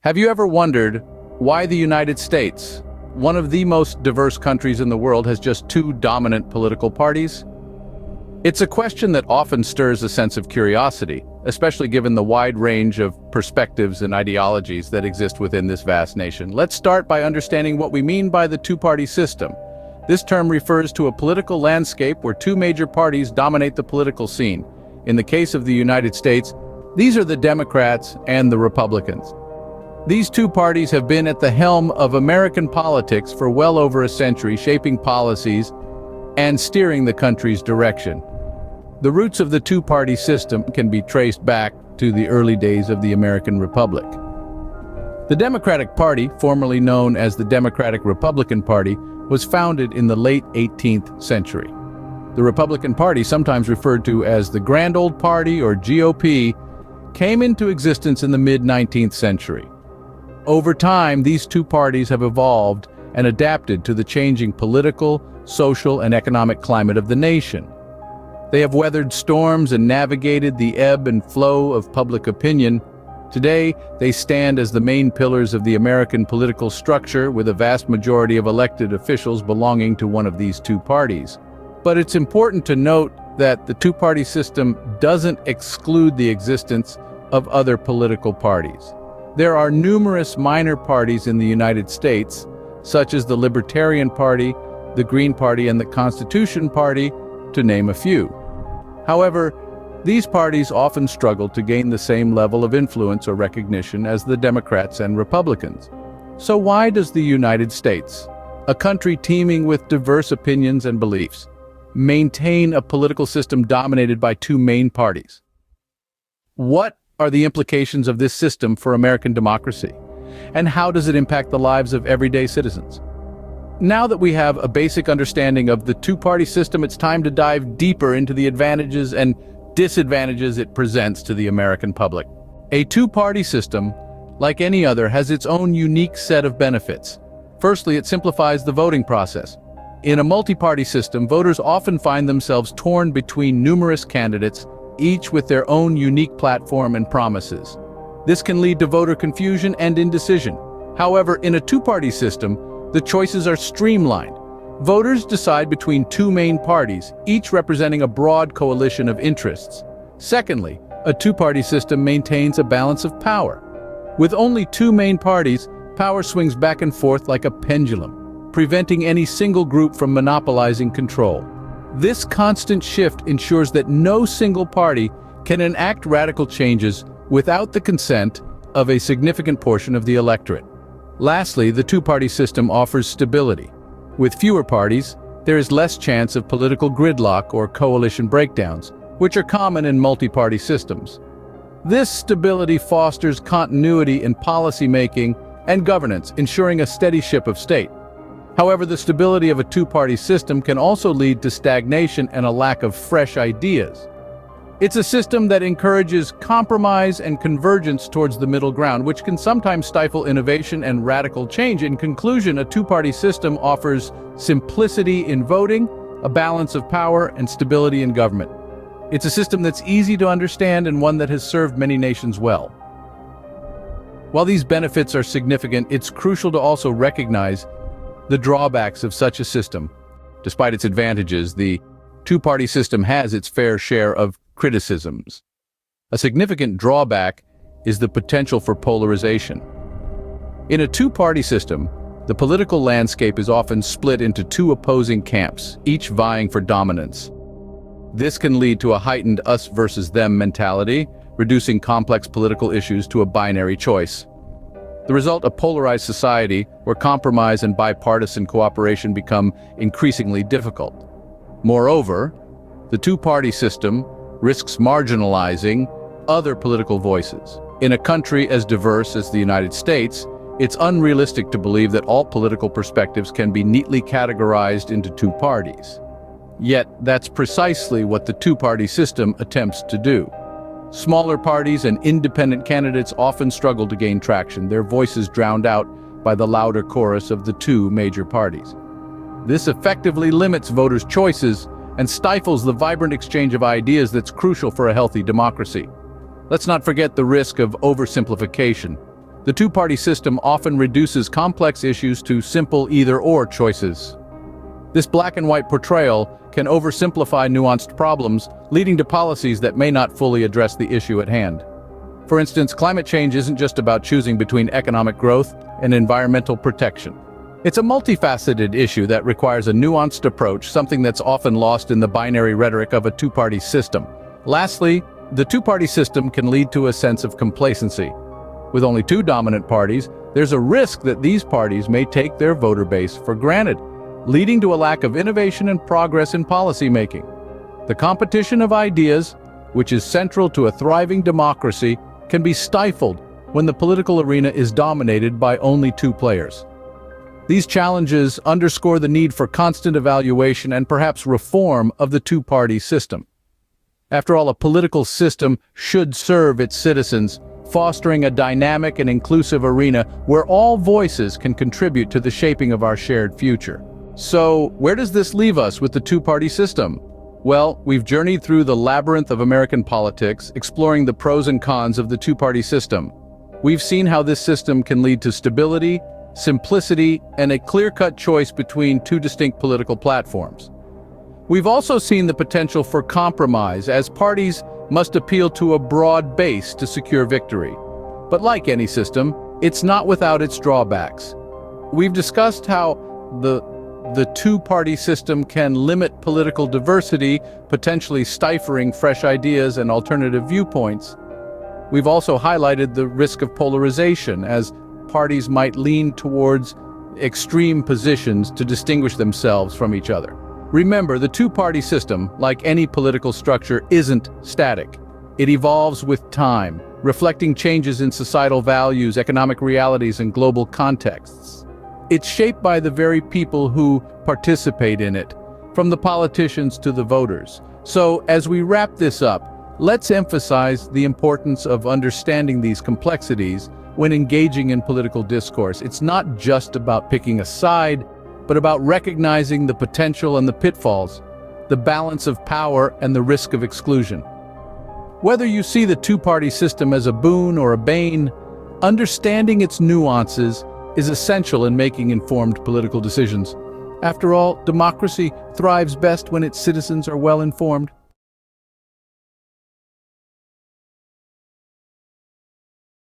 Have you ever wondered why the United States, one of the most diverse countries in the world, has just two dominant political parties? It's a question that often stirs a sense of curiosity, especially given the wide range of perspectives and ideologies that exist within this vast nation. Let's start by understanding what we mean by the two-party system. This term refers to a political landscape where two major parties dominate the political scene. In the case of the United States, these are the Democrats and the Republicans. These two parties have been at the helm of American politics for well over a century, shaping policies and steering the country's direction. The roots of the two-party system can be traced back to the early days of the American Republic. The Democratic Party, formerly known as the Democratic-Republican Party, was founded in the late 18th century. The Republican Party, sometimes referred to as the Grand Old Party or GOP, came into existence in the mid-19th century. Over time, these two parties have evolved and adapted to the changing political, social, and economic climate of the nation. They have weathered storms and navigated the ebb and flow of public opinion. Today, they stand as the main pillars of the American political structure, with a vast majority of elected officials belonging to one of these two parties. But it's important to note that the two-party system doesn't exclude the existence of other political parties. There are numerous minor parties in the United States, such as the Libertarian Party, the Green Party, and the Constitution Party, to name a few. However, these parties often struggle to gain the same level of influence or recognition as the Democrats and Republicans. So why does the United States, a country teeming with diverse opinions and beliefs, maintain a political system dominated by two main parties? What are the implications of this system for American democracy? And how does it impact the lives of everyday citizens? Now that we have a basic understanding of the two-party system, it's time to dive deeper into the advantages and disadvantages it presents to the American public. A two-party system, like any other, has its own unique set of benefits. Firstly, it simplifies the voting process. In a multi-party system, voters often find themselves torn between numerous candidates, each with their own unique platform and promises. This can lead to voter confusion and indecision. However, in a two-party system, the choices are streamlined. Voters decide between two main parties, each representing a broad coalition of interests. Secondly, a two-party system maintains a balance of power. With only two main parties, power swings back and forth like a pendulum, preventing any single group from monopolizing control. This constant shift ensures that no single party can enact radical changes without the consent of a significant portion of the electorate. Lastly, the two-party system offers stability. With fewer parties, there is less chance of political gridlock or coalition breakdowns, which are common in multi-party systems. This stability fosters continuity in policy-making and governance, ensuring a steady ship of state. However, the stability of a two-party system can also lead to stagnation and a lack of fresh ideas. It's a system that encourages compromise and convergence towards the middle ground, which can sometimes stifle innovation and radical change. In conclusion, a two-party system offers simplicity in voting, a balance of power, and stability in government. It's a system that's easy to understand and one that has served many nations well. While these benefits are significant, it's crucial to also recognize the drawbacks of such a system. Despite its advantages, the two-party system has its fair share of criticisms. A significant drawback is the potential for polarization. In a two-party system, the political landscape is often split into two opposing camps, each vying for dominance. This can lead to a heightened us versus them mentality, reducing complex political issues to a binary choice. The result, a polarized society where compromise and bipartisan cooperation become increasingly difficult. Moreover, the two-party system risks marginalizing other political voices. In a country as diverse as the United States, it's unrealistic to believe that all political perspectives can be neatly categorized into two parties. Yet, that's precisely what the two-party system attempts to do. Smaller parties and independent candidates often struggle to gain traction, their voices drowned out by the louder chorus of the two major parties. This effectively limits voters' choices and stifles the vibrant exchange of ideas that's crucial for a healthy democracy. Let's not forget the risk of oversimplification. The two-party system often reduces complex issues to simple either-or choices. This black-and-white portrayal can oversimplify nuanced problems, leading to policies that may not fully address the issue at hand. For instance, climate change isn't just about choosing between economic growth and environmental protection. It's a multifaceted issue that requires a nuanced approach, something that's often lost in the binary rhetoric of a two-party system. Lastly, the two-party system can lead to a sense of complacency. With only two dominant parties, there's a risk that these parties may take their voter base for granted, leading to a lack of innovation and progress in policymaking. The competition of ideas, which is central to a thriving democracy, can be stifled when the political arena is dominated by only two players. These challenges underscore the need for constant evaluation and perhaps reform of the two-party system. After all, a political system should serve its citizens, fostering a dynamic and inclusive arena where all voices can contribute to the shaping of our shared future. So, where does this leave us with the two-party system? Well, we've journeyed through the labyrinth of American politics, exploring the pros and cons of the two-party system. We've seen how this system can lead to stability, simplicity, and a clear-cut choice between two distinct political platforms. We've also seen the potential for compromise, as parties must appeal to a broad base to secure victory. But like any system, it's not without its drawbacks. We've discussed how the two-party system can limit political diversity, potentially stifling fresh ideas and alternative viewpoints. We've also highlighted the risk of polarization, as parties might lean towards extreme positions to distinguish themselves from each other. Remember, the two-party system, like any political structure, isn't static. It evolves with time, reflecting changes in societal values, economic realities, and global contexts. It's shaped by the very people who participate in it, from the politicians to the voters. So, as we wrap this up, let's emphasize the importance of understanding these complexities when engaging in political discourse. It's not just about picking a side, but about recognizing the potential and the pitfalls, the balance of power and the risk of exclusion. Whether you see the two-party system as a boon or a bane, understanding its nuances is essential in making informed political decisions. After all, democracy thrives best when its citizens are well informed.